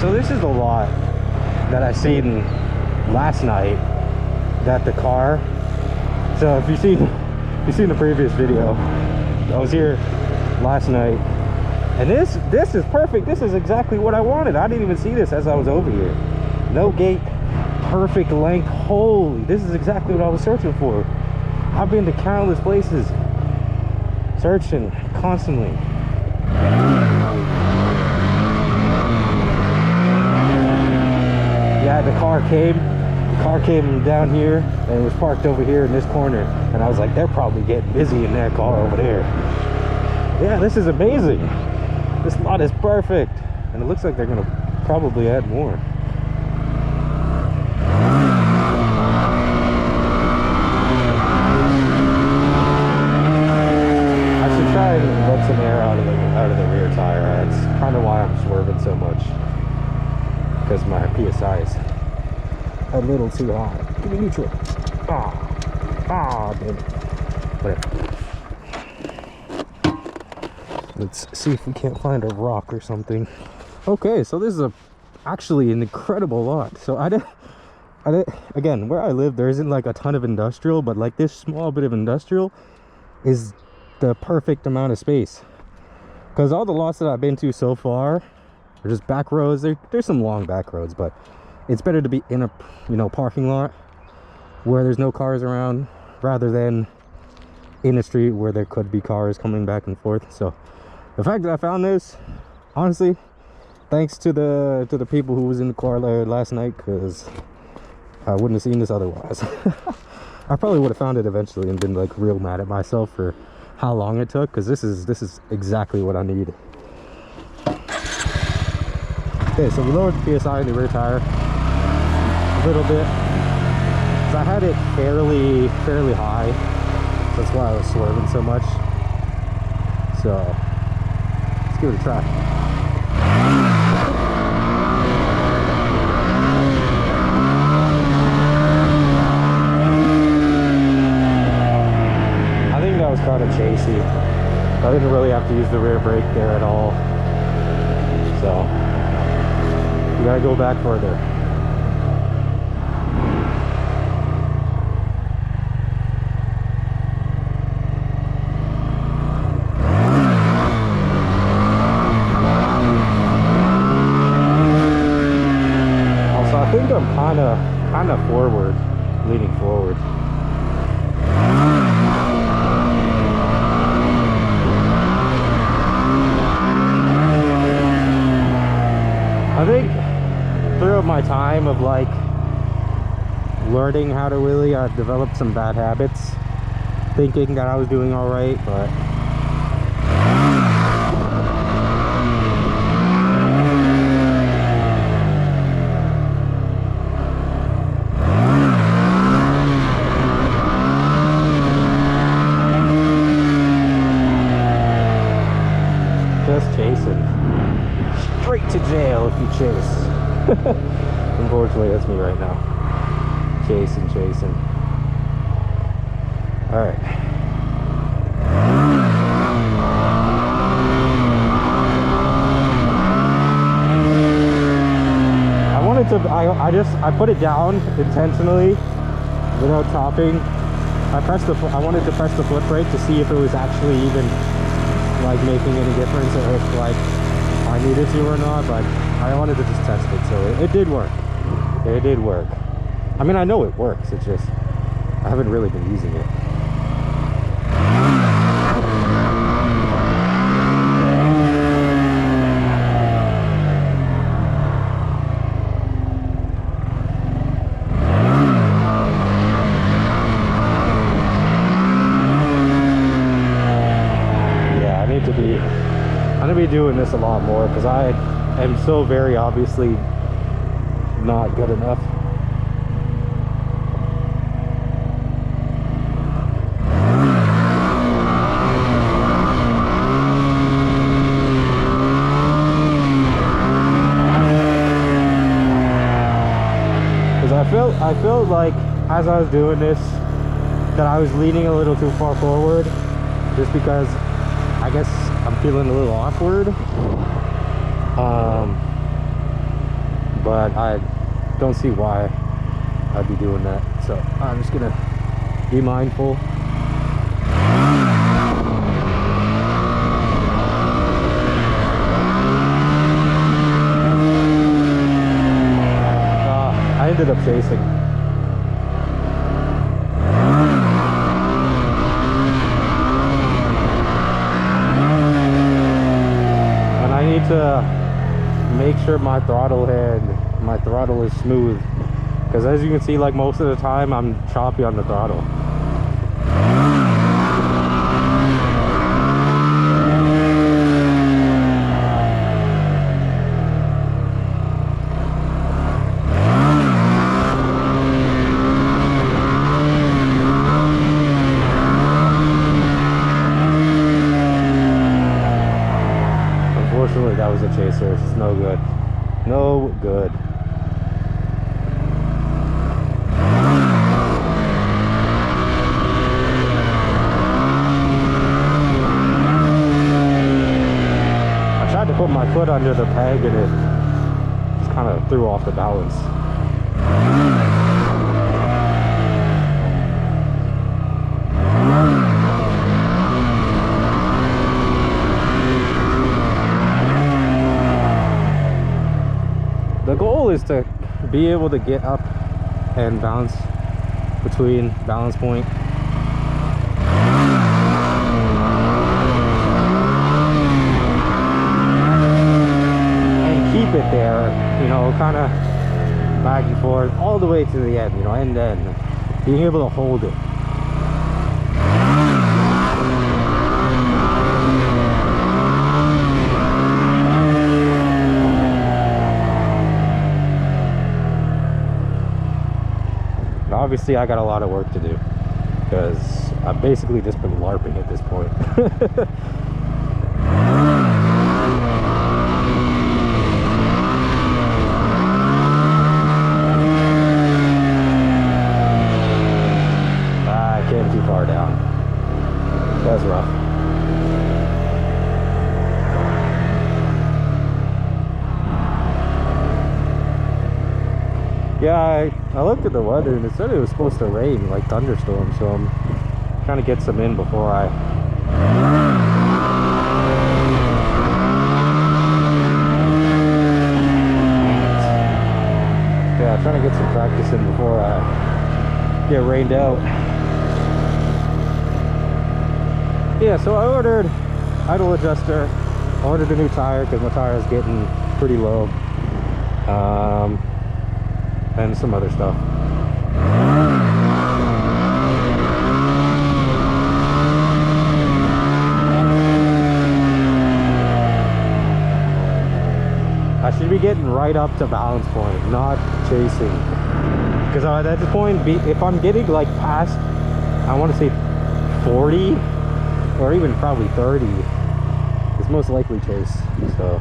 so this is the lot that I seen last night. That the car. So if you've seen the previous video, I was here last night, and this is perfect. This is exactly what I wanted. I didn't even see this as I was over here. No gate, perfect length. Holy, this is exactly what I was searching for. I've been to countless places, searching constantly. Yeah, the car came down here and it was parked over here in this corner, and I was like, they're probably getting busy in that car over there. Yeah, this is amazing. This lot is perfect, and it looks like they're gonna probably add more. I should try and let some air out of the rear tire. That's kind of why I'm swerving so much, because my PSI is a little too high. Give me neutral. Damn it. Whatever. Let's see if we can't find a rock or something. Okay, so this is actually an incredible lot. So I did again, where I live, there isn't like a ton of industrial, but like this small bit of industrial is the perfect amount of space. Because all the lots that I've been to so far are just back roads. There's some long back roads, but it's better to be in a parking lot where there's no cars around, rather than in a street where there could be cars coming back and forth. So the fact that I found this, honestly, thanks to the people who was in the car last night, because I wouldn't have seen this otherwise. I probably would have found it eventually and been like real mad at myself for how long it took, because this is exactly what I need. Okay, so we lowered the PSI in the rear tire a little bit, because I had it fairly high. So that's why I was swerving so much. So let's give it a try. I think that was kind of chasey. I didn't really have to use the rear brake there at all. So you gotta go back further. I think I'm kind of forward, leaning forward. I think throughout my time of like learning how to wheelie, I've developed some bad habits, thinking that I was doing all right, but straight to jail if you chase. Unfortunately, that's me right now. Chasing. Alright. I put it down intentionally without topping. I wanted to press the foot brake to see if it was actually even like making any difference, or if like I needed to or not, but I wanted to just test it, so it did work. It did work. I mean, I know it works, it's just I haven't really been using it. I'm gonna be doing this a lot more, because I am so very obviously not good enough. Because I felt like as I was doing this that I was leaning a little too far forward, just because I guess I'm feeling a little awkward. but I don't see why I'd be doing that. So I'm just gonna be mindful. I ended up chasing. And I need to make sure my throttle is smooth, because as you can see, like most of the time I'm choppy on the throttle. Unfortunately, that was a chaser. It's no good. No good. I tried to put my foot under the peg and it just kind of threw off the balance. The goal is to be able to get up and bounce between balance point. And keep it there, you know, kind of back and forth all the way to the end, you know, and then being able to hold it. Obviously, I got a lot of work to do because I've basically just been LARPing at this point. I came too far down. That's rough. Yeah, I looked at the weather and it said it was supposed to rain, like thunderstorm, so I'm trying to get some in before I... Yeah, trying to get some practice in before I get rained out. Yeah, so I ordered idle adjuster, I ordered a new tire because my tire is getting pretty low. And some other stuff. I should be getting right up to balance point, not chasing. Because at this point, if I'm getting like past, I want to say 40, or even probably 30, it's most likely chase, so.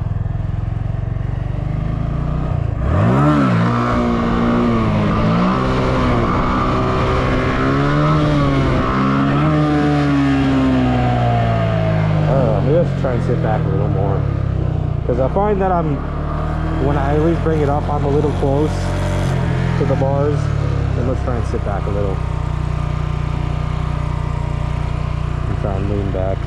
Try and sit back a little more, because I find that when I at least bring it up, I'm a little close to the bars. And let's try and sit back a little and try and lean back.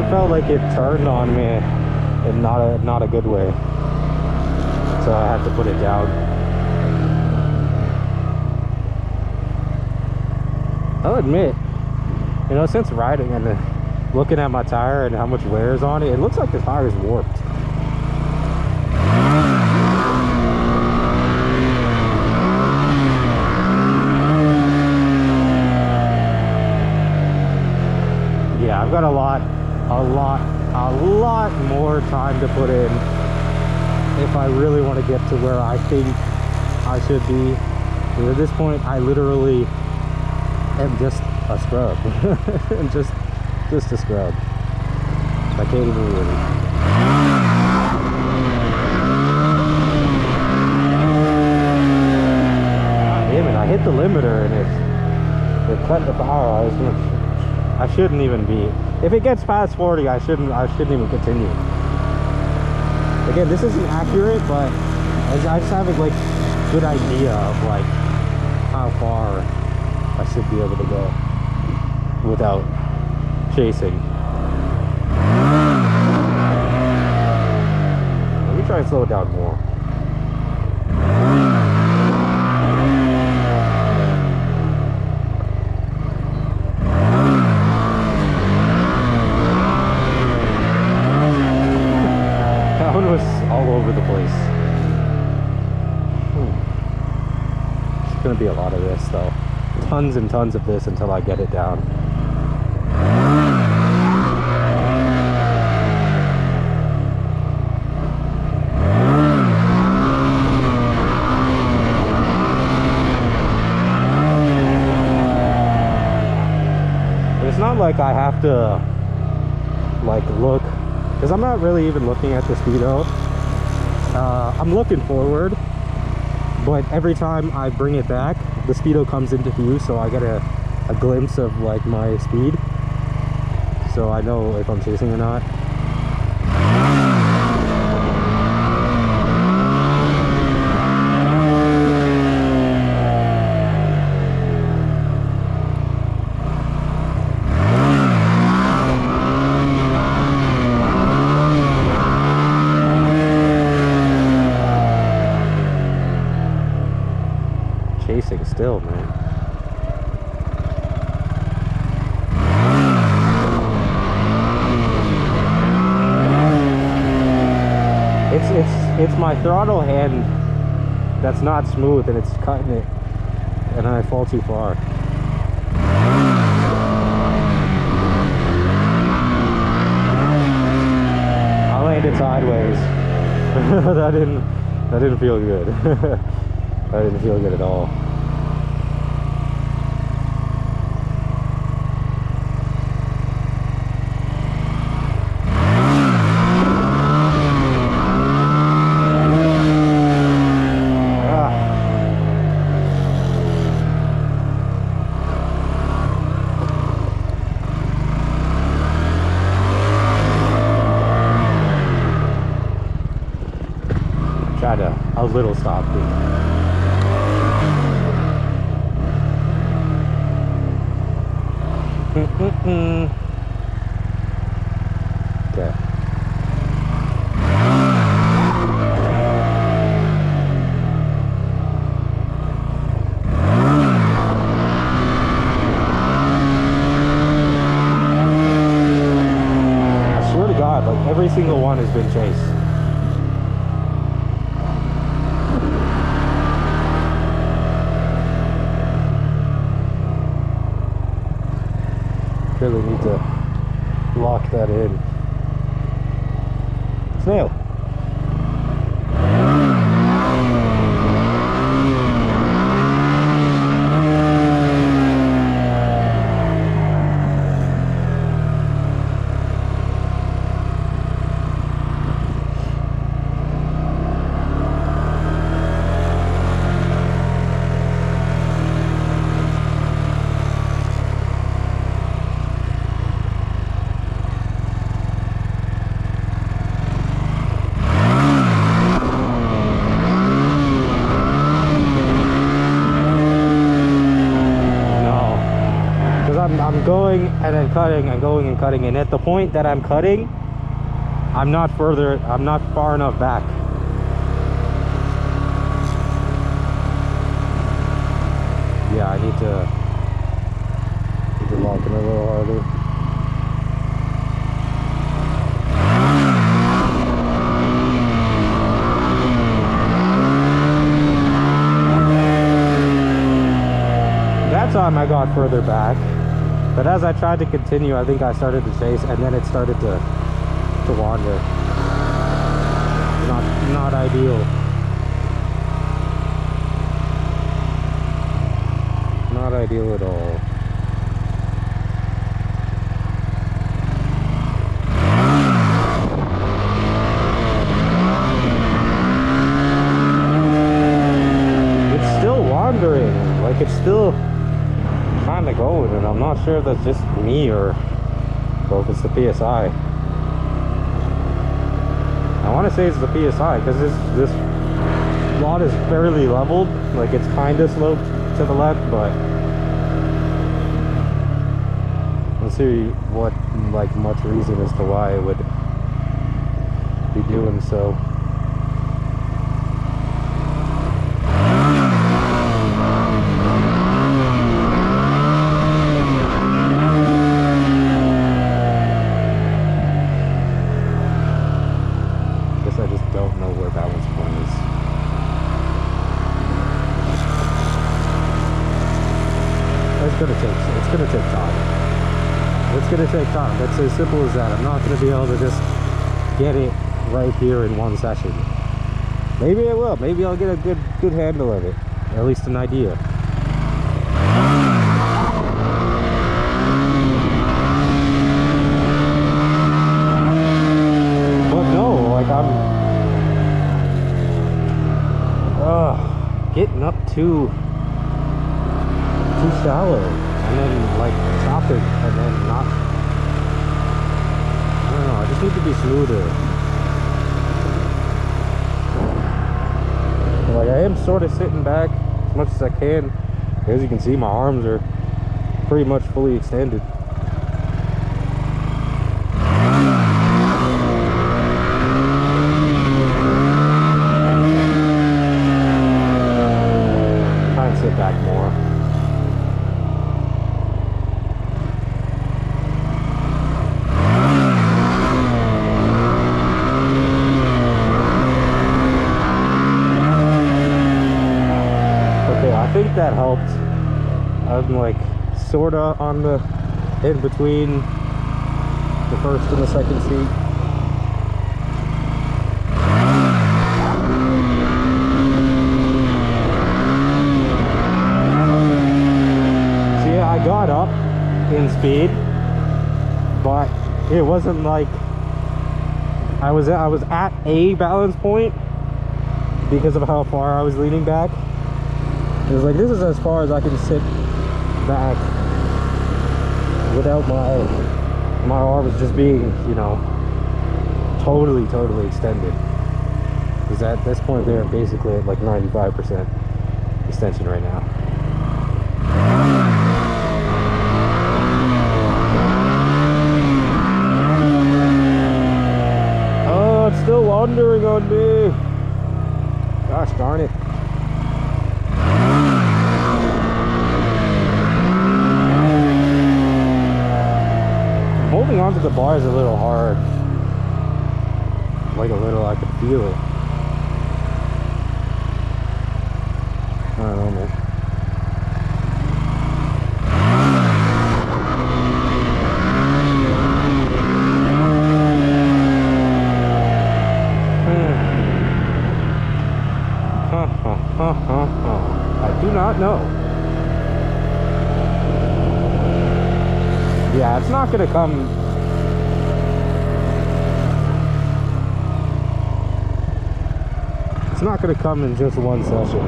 Felt like it turned on me in not a good way, so I had to put it down. I'll admit, you know, since riding and looking at my tire and how much wear is on it, it looks like the tire is warped. Yeah, I've got a lot more time to put in if I really want to get to where I think I should be. At this point, I literally am just a scrub. I'm just a scrub. I can't even really. the limiter and it cut the power. I shouldn't even be. If it gets past 40, I shouldn't even continue. Again, this isn't accurate, but I just have a like good idea of like how far I should be able to go without chasing. Let me try and slow it down more. That one was all over the place. It's gonna be a lot of this though. Tons and tons of this until I get it down. It's not like I have to like look, because I'm not really even looking at the speedo. I'm looking forward, but every time I bring it back, the speedo comes into view, so I get a glimpse of like my speed, so I know if I'm chasing or not. Chasing still, man. It's my throttle hand that's not smooth and it's cutting it, and I fall too far. I landed sideways. that didn't feel good. That didn't feel good at all. Tried a little stop thing. Okay. I swear to God, like every single one has been chased. Really need to lock that in. Snail. I'm going and then cutting and going and cutting, and at the point that I'm cutting, I'm not far enough back. Yeah, I need to lock it a little harder. That time I got further back. But as I tried to continue, I think I started to chase, and then it started to wander. Not ideal. Not ideal at all. It's still wandering. Like it's still kind of going, and I'm not sure if that's just me or if it's the PSI. I want to say it's the PSI because this lot is fairly leveled. Like, it's kind of sloped to the left, but let's see what like much reason as to why it would be doing so. I just don't know where balance point is. It's gonna take time. It's gonna take time. That's as simple as that. I'm not gonna be able to just get it right here in one session. Maybe I will. Maybe I'll get a good handle of it. At least an idea. But no, like I'm getting up too shallow, and then like chopping, and then not. I don't know. I just need to be smoother. Like, I am sort of sitting back as much as I can. As you can see, my arms are pretty much fully extended. Sit back more. Okay, I think that helped. I'm like sorta on the in between the first and the second seat. I got up in speed, but it wasn't like I was at a balance point because of how far I was leaning back. It was like, this is as far as I can sit back without my arms just being, you know, totally extended. Because at this point they're basically at like 95% extension right now. It's still wandering on me. Gosh darn it. Holding onto the bar is a little hard. Like a little, I could feel it. I don't know, man. I do not know. Yeah, it's not gonna come. It's not gonna come in just one session.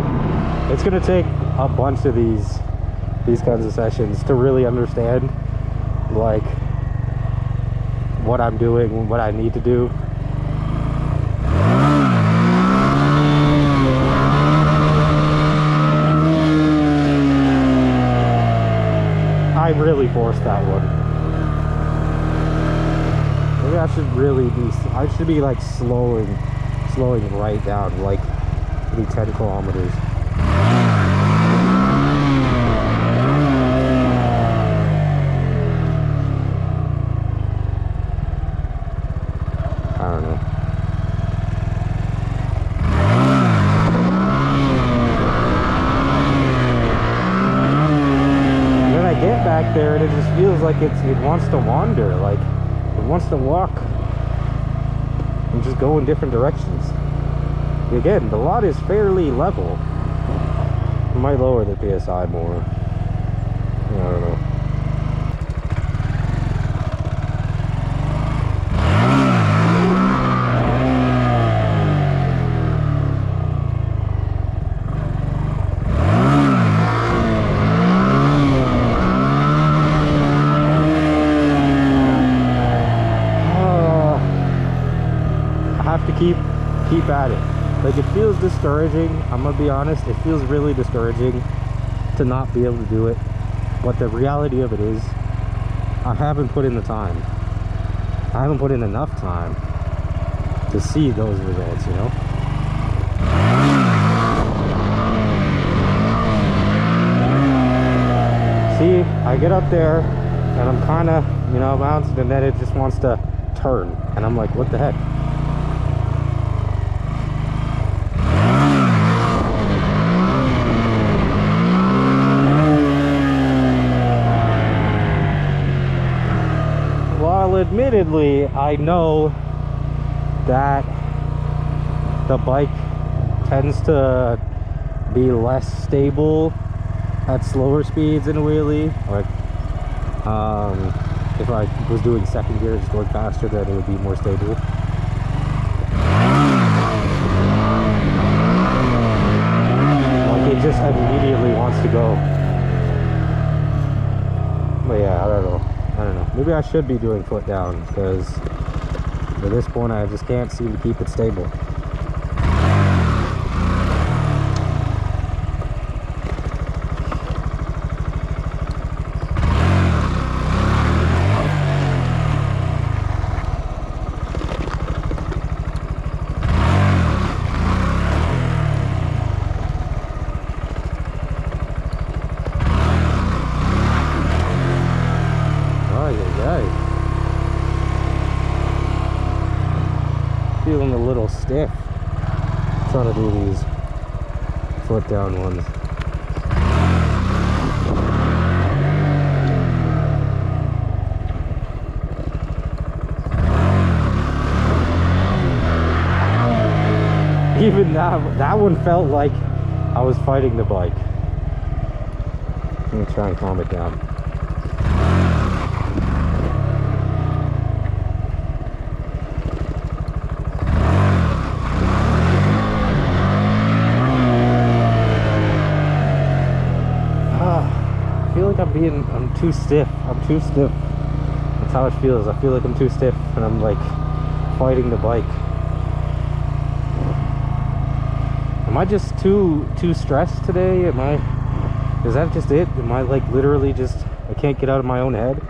It's gonna take a bunch of these kinds of sessions to really understand like what I'm doing, what I need to do. I really forced that one. Maybe I should really be, I should be like slowing right down, like maybe 10 kilometers. I don't know. Get back there and it just feels like it wants to wander, like it wants to walk and just go in different directions. Again, the lot is fairly level. I might lower the PSI more. I don't know. have to keep at it. Like, it feels discouraging. I'm gonna be honest, it feels really discouraging to not be able to do it. But the reality of it is, I haven't put in the time. I haven't put in enough time to see those results, you know? See, I get up there and I'm kind of, you know, bouncing, and then it just wants to turn. And I'm like, what the heck? While admittedly, I know that the bike tends to be less stable at slower speeds in a wheelie. Like, if I was doing second gear, just going faster, then it would be more stable. Like, it just immediately wants to go. But yeah, I don't know. Maybe I should be doing foot down, because at this point I just can't seem to keep it stable. Feeling a little stiff trying to do these foot down ones. Even that one felt like I was fighting the bike. Let me try and calm it down. I feel like I'm too stiff. That's how it feels. I feel like I'm too stiff and I'm like fighting the bike. Am I just too stressed today? Is that just it? Am I like literally just, I can't get out of my own head?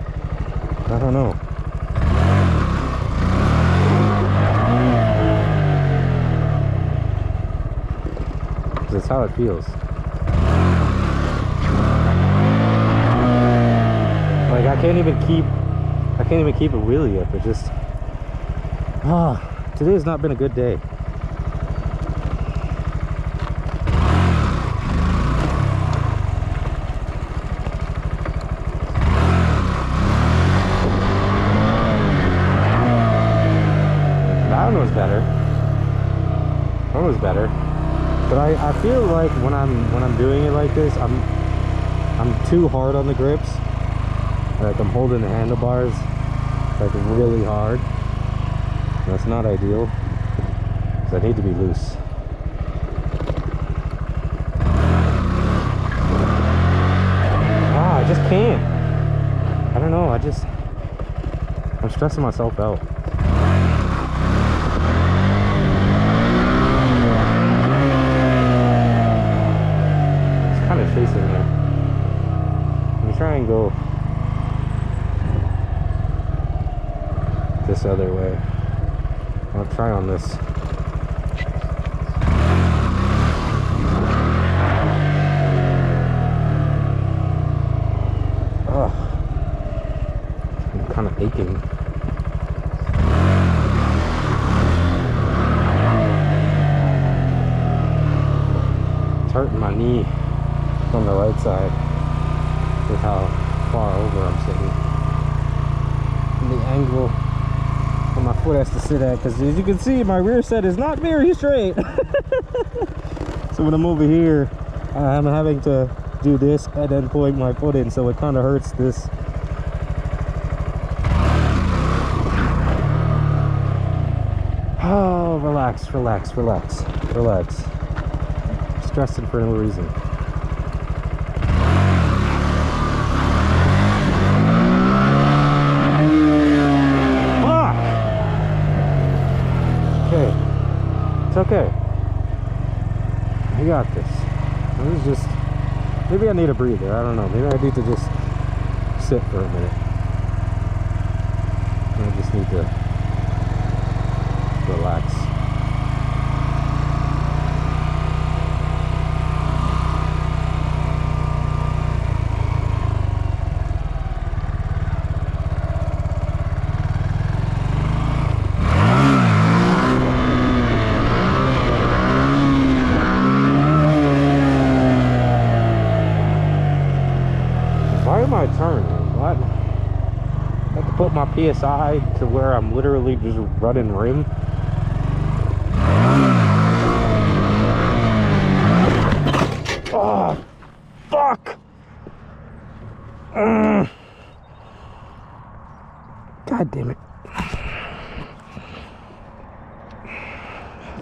I don't know. That's how it feels. Like, I can't even keep a wheelie up. It just, today's not been a good day. That one was better. That was better. But I feel like when I'm doing it like this, I'm too hard on the grips. Like, I'm holding the handlebars like really hard. That's not ideal, because I need to be loose. I just can't. I don't know, I'm stressing myself out. It's kind of chasing me. Let me try and go this other way. I'll try on this. Ugh. I'm kind of aching. It's hurting my knee on the right side with how far over I'm sitting. And the angle my foot has to sit at, because as you can see, my rear set is not very straight. So when I'm over here, I'm having to do this and then point my foot in, so it kind of hurts this. Oh, relax. Stressing for no reason. okay. It's okay. I got this. This is just... Maybe I need a breather. I don't know. Maybe I need to just sit for a minute. I just need to relax. Why am I turning? What? I have to put my PSI to where I'm literally just running rim. Oh, fuck! God damn it.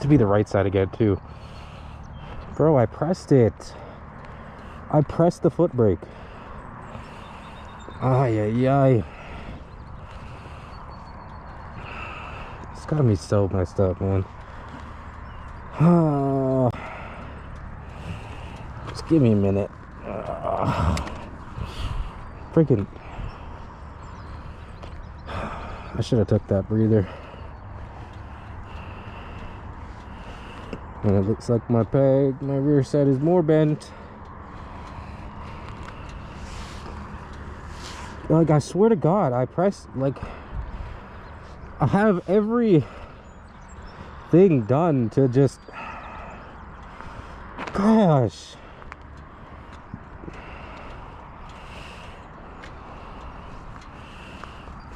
To be the right side again, too. Bro, I pressed it. I pressed the foot brake. Ay, ay, ay. It's got me so messed up, man. Just give me a minute. Freaking. I should have took that breather. And it looks like my rear set is more bent. Like, I swear to God, I pressed, like, I have every thing done to just, gosh.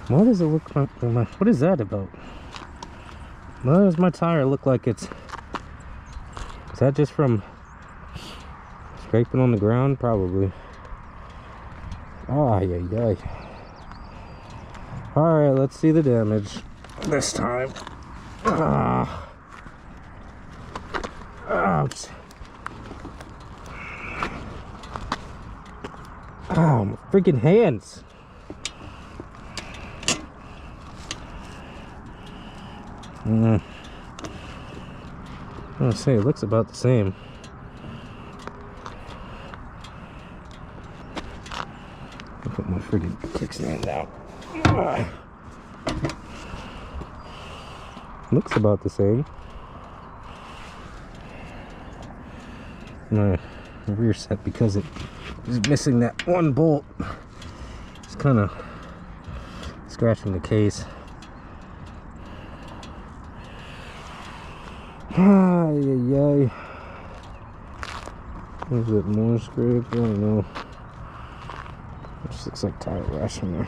Why does it look like, what is that about? Why does my tire look like it's, is that just from scraping on the ground? Probably. Oh, yeah, yeah. All right, let's see the damage this time. Ouch. Oh, my freaking hands. I was say it looks about the same. Put my friggin' kickstand down. Looks about the same. My rear set, because it is missing that one bolt, it's kind of scratching the case. Ay, ay, ay. Is it more scrape? I don't know. This looks like tire rash in there.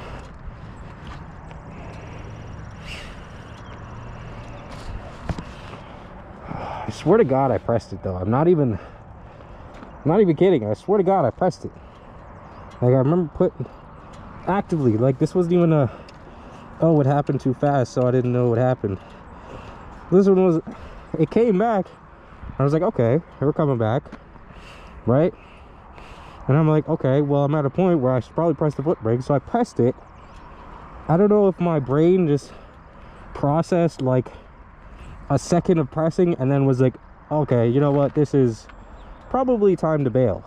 I swear to God I pressed it though. I'm not even kidding. I swear to God I pressed it. Like, I remember putting actively, like, this wasn't even a, oh, it happened too fast, so I didn't know what happened. This one was, it came back. I was like, okay, we're coming back, right? And I'm like, okay, well, I'm at a point where I should probably press the foot brake. So I pressed it. I don't know if my brain just processed like a second of pressing and then was like, okay, you know what, this is probably time to bail.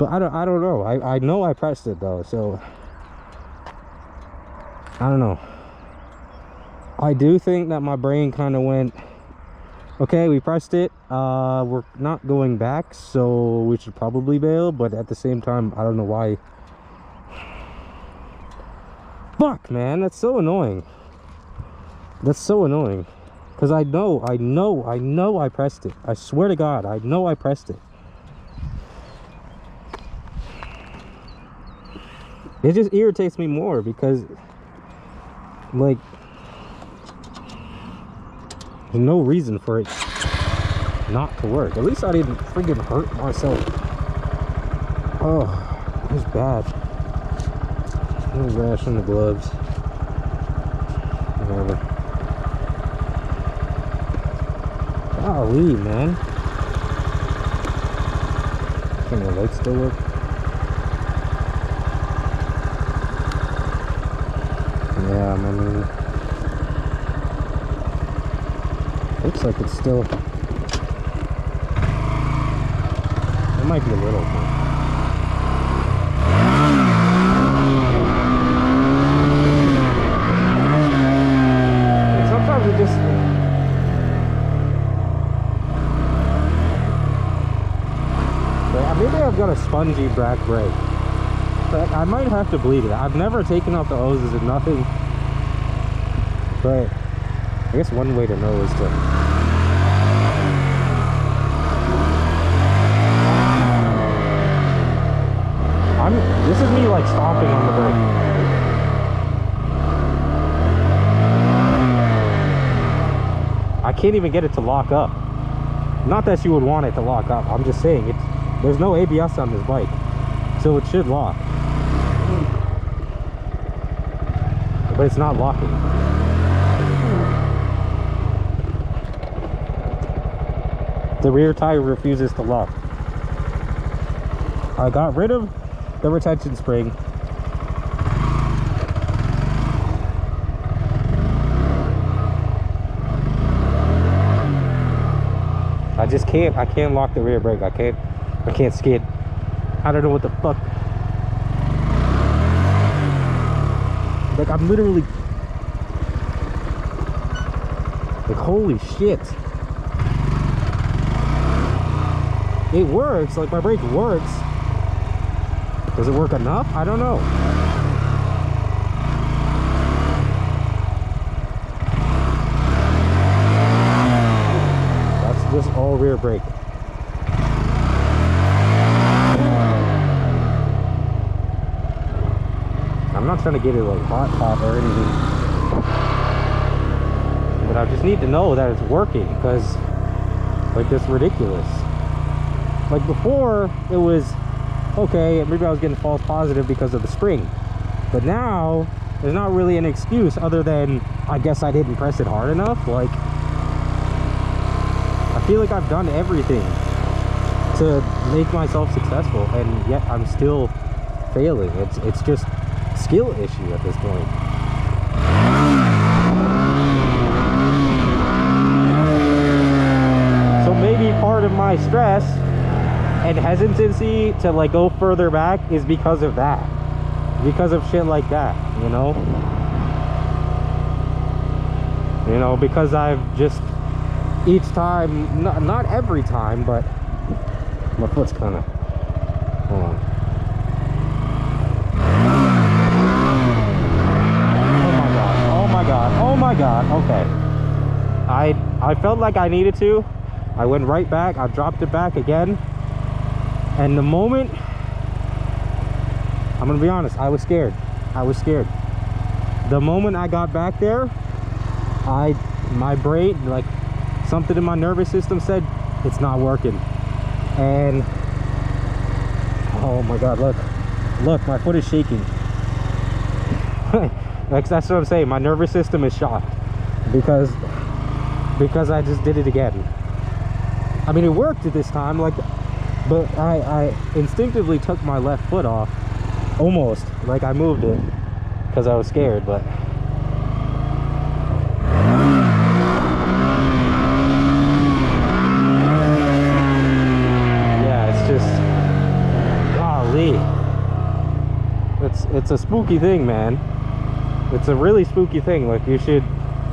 But I don't know. I know I pressed it though, so I don't know. I do think that my brain kind of went, okay, we pressed it, we're not going back, so we should probably bail. But at the same time, I don't know why. Fuck, man, that's so annoying. That's so annoying. Because I know I pressed it. I swear to God, I know I pressed it. It just irritates me more because, like, there's no reason for it not to work. At least I didn't friggin' hurt myself. Oh, it was bad. No rash on the gloves. Whatever. Golly, man. Can the lights still work? Yeah, I mean, Looks like it's still... It might be a little bit. And sometimes it just... Maybe I've got a spongy back brake. But I might have to bleed it. I've never taken off the hoses and nothing. But I guess one way to know is to... This is me like stomping on the brake. I can't even get it to lock up. Not that you would want it to lock up. I'm just saying there's no ABS on this bike, so it should lock. But it's not locking. The rear tire refuses to lock. I got rid of the retention spring. I can't lock the rear brake. I can't skid. I don't know what the fuck. Like, I'm literally like, holy shit. It works, like my brake works. Does it work enough? I don't know. That's just all rear brake. I'm not trying to get it like hot or anything, but I just need to know that it's working, because like, that's ridiculous. Like before, it was okay, maybe I was getting false positive because of the spring, but now there's not really an excuse other than I guess I didn't press it hard enough. Like, I feel like I've done everything to make myself successful, and yet I'm still failing. It's just skill issue at this point. So maybe part of my stress and hesitancy to like go further back is because of that, because of shit like that, you know, because I've just each time, not every time, but my foot's kind of, hold on. Oh my god, okay. I felt like I needed to. I went right back, I dropped it back again, and the moment, I'm gonna be honest, I was scared. The moment I got back there, my brain, like, something in my nervous system said it's not working. And oh my god, look, my foot is shaking. That's what I'm saying. My nervous system is shocked because I just did it again. I mean, it worked at this time, like, but I instinctively took my left foot off, almost like I moved it because I was scared. But yeah, it's just, golly, it's a spooky thing, man. It's a really spooky thing. Like, you should,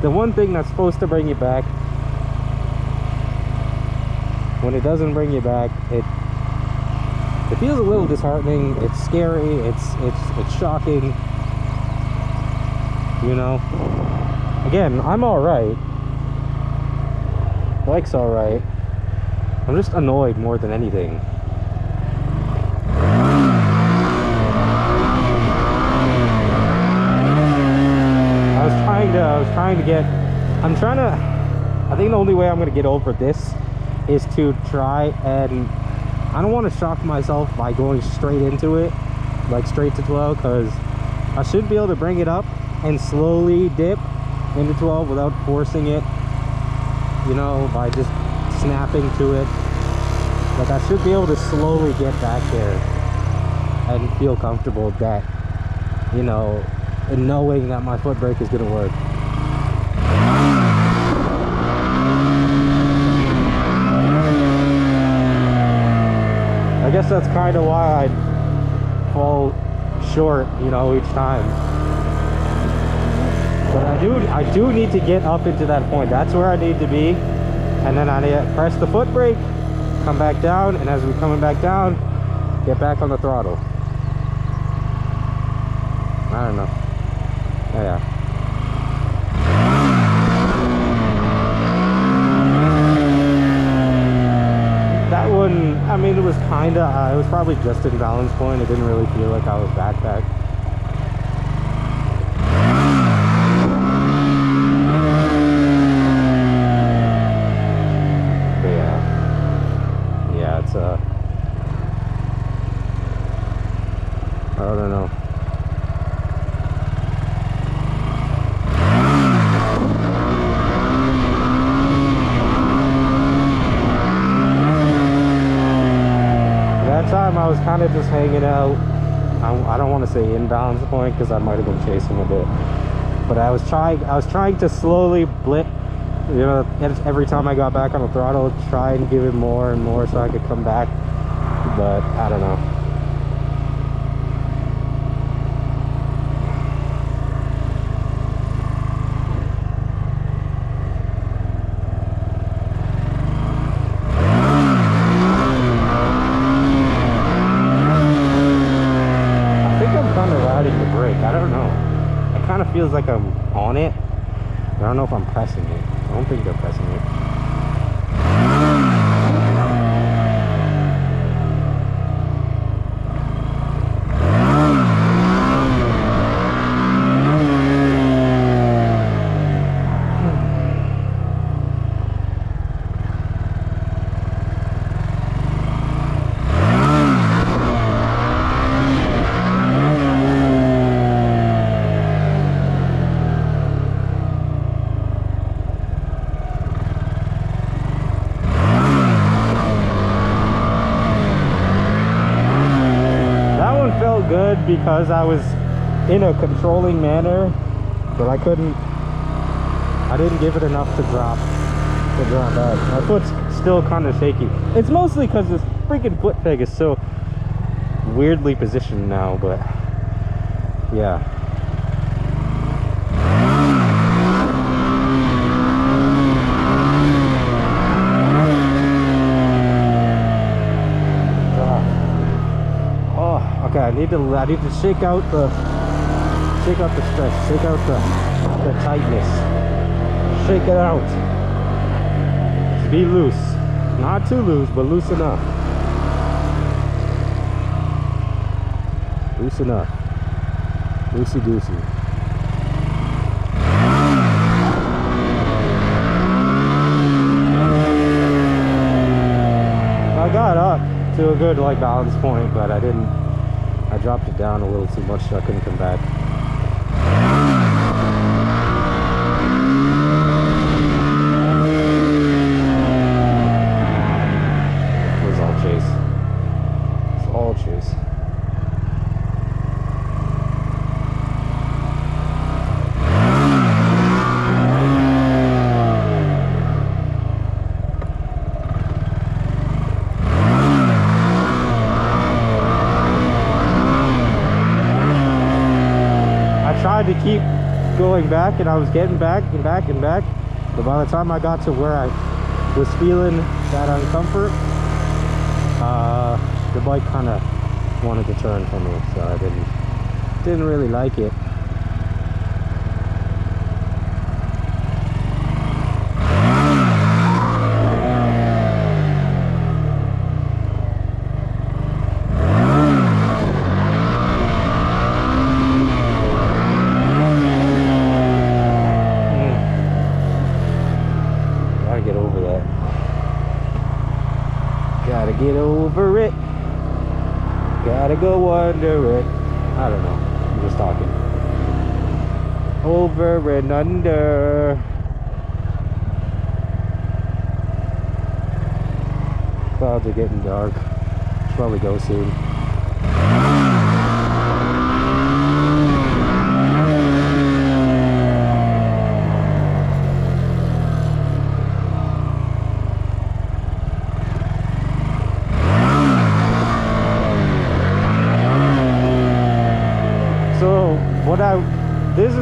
the one thing that's supposed to bring you back, when it doesn't bring you back, it feels a little disheartening. It's scary. It's shocking. You know. Again, I'm all right. Bike's all right. I'm just annoyed more than anything. I think the only way I'm going to get over this is to try, and I don't want to shock myself by going straight into it, like straight to 12, because I should be able to bring it up and slowly dip into 12 without forcing it, you know, by just snapping to it. Like, I should be able to slowly get back there and feel comfortable that, you know, and knowing that my foot brake is going to work. guess that's kind of why I fall short, you know, each time. But I do need to get up into that point. That's where I need to be. And then I need to press the foot brake, come back down, and as we're coming back down, get back on the throttle. I don't know. Yeah. That one, I mean, it was kind of, it was probably just in balance point. It didn't really feel like I was back. But yeah, it's I don't know. Time I was kind of just hanging out. I don't want to say in balance point because I might have been chasing a bit, but I was trying to slowly blip, you know, every time I got back on the throttle, try and give it more and more so I could come back, but I don't know. I don't know. It kind of feels like I'm on it. I don't know if I'm pressing it. I don't think they're pressing it. Good because I was in a controlling manner, but I didn't give it enough to drop back. My foot's still kind of shaky. It's mostly because this freaking foot peg is so weirdly positioned now, but yeah. Okay, I need to shake out the stress, shake out the tightness, shake it out. Just be loose, not too loose, but loose enough. Loose enough, loosey goosey. I got up to a good balance point, but I dropped it down a little too much, so I couldn't come back. It was all chase. It's all chase. To keep going back, and I was getting back and back and back, but by the time I got to where I was feeling that uncomfort, the bike kind of wanted to turn from me, so I didn't really like it. Gotta get over it. Gotta go under it. I don't know. I'm just talking. Over and under. Clouds are getting dark. Should probably go soon.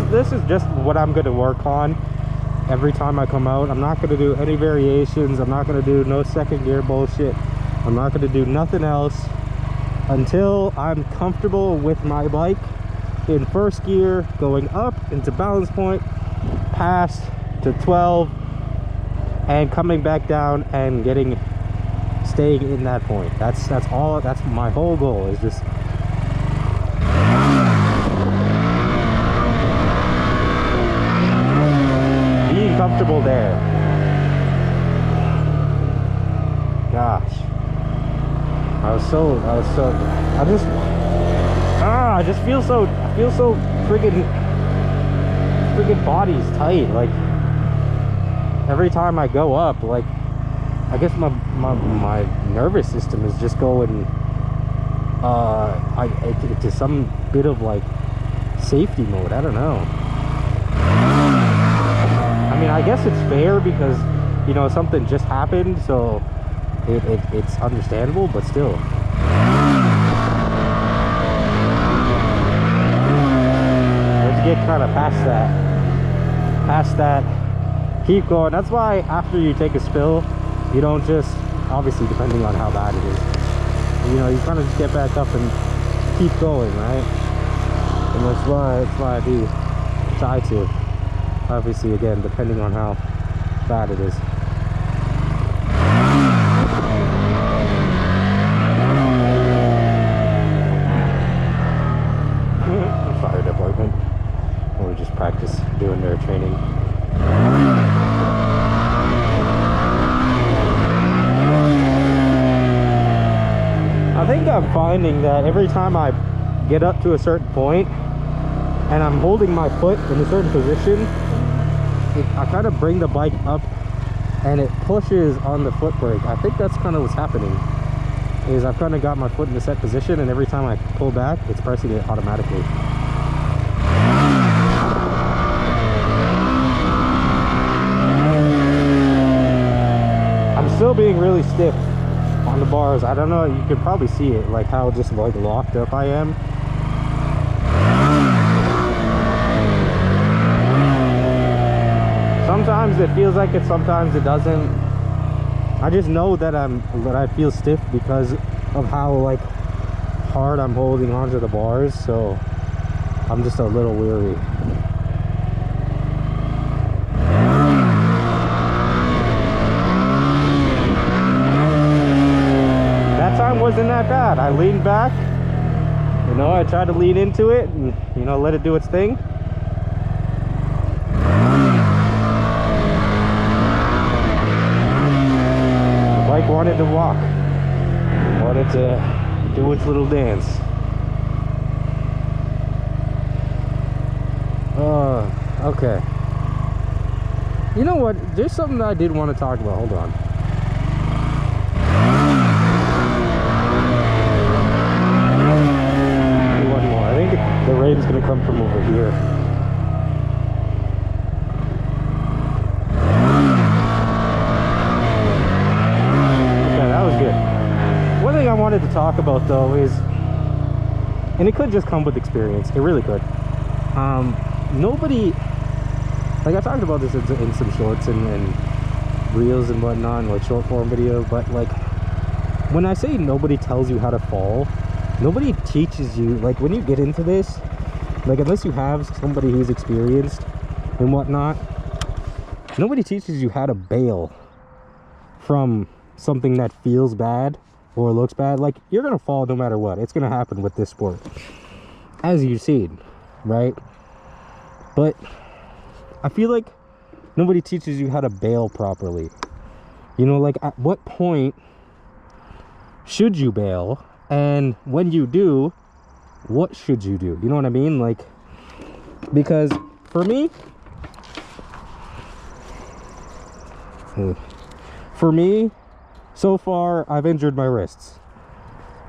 this is just what I'm gonna work on every time I come out. I'm not gonna do any variations. I'm not gonna do no second gear bullshit. I'm not gonna do nothing else until I'm comfortable with my bike in first gear, going up into balance point, past to 12, and coming back down and staying in that point. That's all. That's my whole goal, is just being comfortable there. Gosh, I just feel so friggin' body's tight. Like every time I go up, like I guess my nervous system is just going to some bit of like safety mode. I don't know. I mean, I guess it's fair because, you know, something just happened, so it's understandable, but still. Let's get kind of past that, keep going. That's why after you take a spill, you don't just, obviously depending on how bad it is, you know, you kind of just get back up and keep going, right? And that's why I do try to, obviously, again, depending on how bad it is. Fire department, or just practice doing their training. I think I'm finding that every time I get up to a certain point and I'm holding my foot in a certain position, I kind of bring the bike up and it pushes on the foot brake. I think that's kind of what's happening, is I've kind of got my foot in a set position, and every time I pull back, it's pressing it automatically. I'm still being really stiff on the bars. I don't know, you can probably see it, like how just like locked up I am. Sometimes it feels like it, sometimes it doesn't. I just know that I feel stiff because of how like hard I'm holding onto the bars, so I'm just a little weary. That time wasn't that bad. I leaned back, you know, I tried to lean into it and, you know, let it do its thing. Bike wanted to walk, wanted to do its little dance. Okay. You know what? There's something that I did want to talk about. Hold on. One more. I think the rain's gonna come from over here. One thing I wanted to talk about though is, and it could just come with experience, it really could, nobody, like I talked about this in some shorts and reels and whatnot, like short form video, but like when I say nobody tells you how to fall, nobody teaches you, like when you get into this, like unless you have somebody who's experienced and whatnot, nobody teaches you how to bail from something that feels bad or looks bad. Like, you're gonna fall no matter what. It's gonna happen with this sport, as you've seen, right? But I feel like nobody teaches you how to bail properly. You know, like at what point should you bail, and when you do, what should you do? You know what I mean? Like, because for me, so far, I've injured my wrists.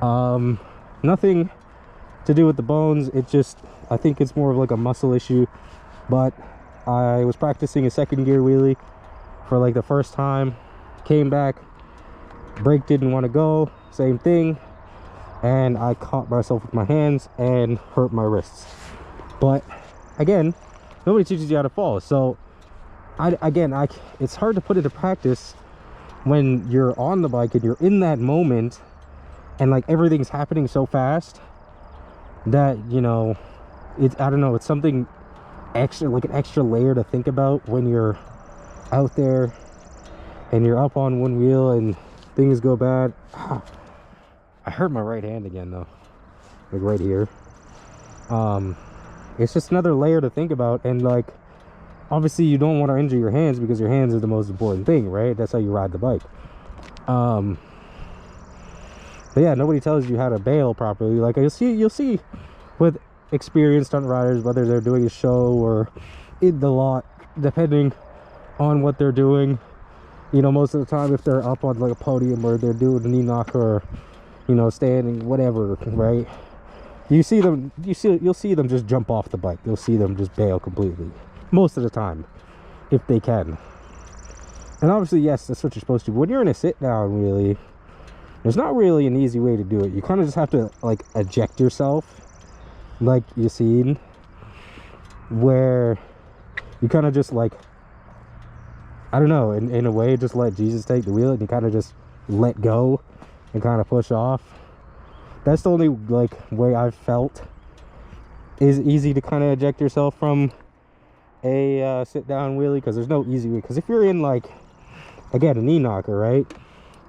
Nothing to do with the bones. It just, I think it's more of like a muscle issue. But I was practicing a second gear wheelie for like the first time. Came back, brake didn't want to go, same thing. And I caught myself with my hands and hurt my wrists. But again, Nobody teaches you how to fall. So it's hard to put into practice when you're on the bike and you're in that moment and like everything's happening so fast that, you know, I don't know, it's something extra, like an extra layer to think about when you're out there and you're up on one wheel and things go bad. I hurt my right hand again though, like right here. It's just another layer to think about, and like obviously you don't want to injure your hands because your hands are the most important thing, right? That's how you ride the bike. But yeah, nobody tells you how to bail properly. Like you'll see with experienced stunt riders, whether they're doing a show or in the lot, depending on what they're doing, you know, most of the time if they're up on like a podium or they're doing a knee knock or, you know, standing, whatever, right? You'll see them just jump off the bike. You'll see them just bail completely most of the time, if they can. And obviously, yes, that's what you're supposed to. But when you're in a sit down, really, there's not really an easy way to do it. You kind of just have to like eject yourself, like you seen, where you kind of just like, I don't know, in a way, just let Jesus take the wheel and you kind of just let go and kind of push off. That's the only like way I've felt is easy to kind of eject yourself from a sit down wheelie, because there's no easy way. Because if you're in like, again, a knee knocker, right,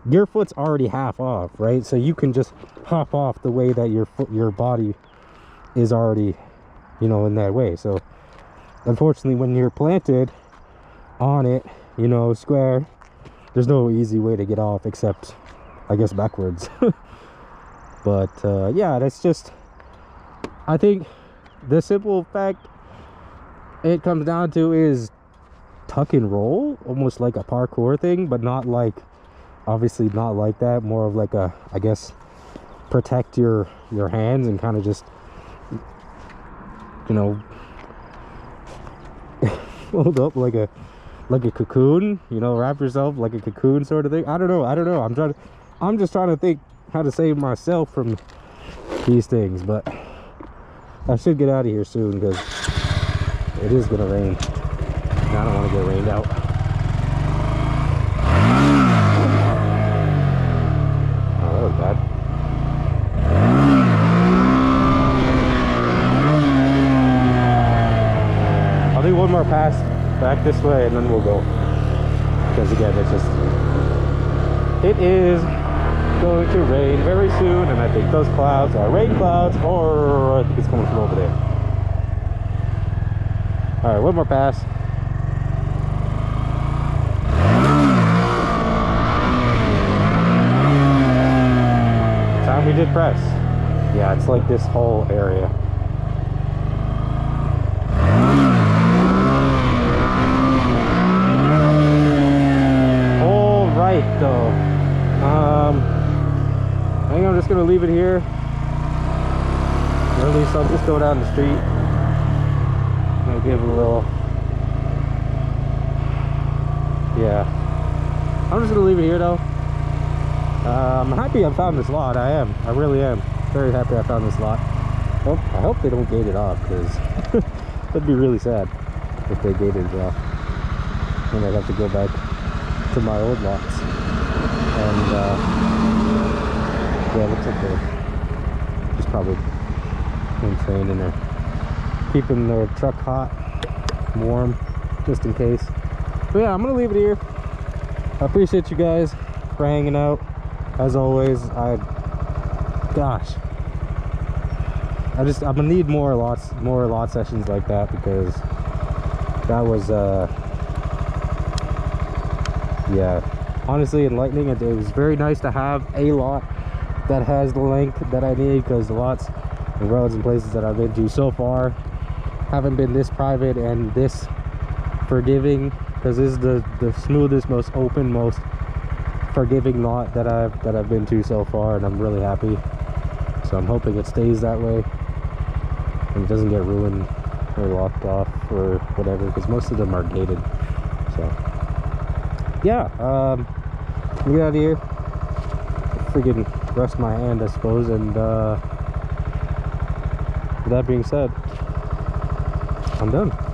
your foot's already half off, right? So you can just hop off the way that your body is already, you know, in that way. So unfortunately, when you're planted on it, you know, square, there's no easy way to get off except, I guess, backwards. But yeah, that's just, I think the simple fact it comes down to is tuck and roll, almost like a parkour thing, but not like, obviously not like that, more of like a, I guess, protect your hands and kind of just, you know, fold up like a cocoon, you know, wrap yourself like a cocoon sort of thing. I don't know. I'm just trying to think how to save myself from these things, but I should get out of here soon because it is gonna rain and I don't want to get rained out. Oh, that was bad. I'll do one more pass back this way and then we'll go, because again, it is going to rain very soon, and I think those clouds are rain clouds, or I think it's coming from over there. All right, one more pass. Time we did press. Yeah, it's like this whole area. All right, though. I think I'm just gonna leave it here. Or at least I'll just go down the street and give it a little. Yeah, I'm just gonna leave it here though. I'm happy I found this lot. I really am very happy I found this lot. Well, I hope they don't gate it off, because that'd be really sad if they gated it off. And I'd have to go back to my old lots. And yeah, it looks like they're just probably insane, and they're keeping their truck hot, warm, just in case. But yeah, I'm gonna leave it here. I appreciate you guys for hanging out as always. I'm gonna need more lot sessions like that, because that was yeah, honestly enlightening. It was very nice to have a lot that has the length that I need, because the lots and roads and places that I've been to so far haven't been this private and this forgiving, because this is the smoothest, most open, most forgiving lot that I've been to so far, and I'm really happy. So I'm hoping it stays that way and it doesn't get ruined or locked off or whatever, because most of them are gated. So yeah, get out of here, freaking rest my hand, I suppose. And with that being said, I'm done.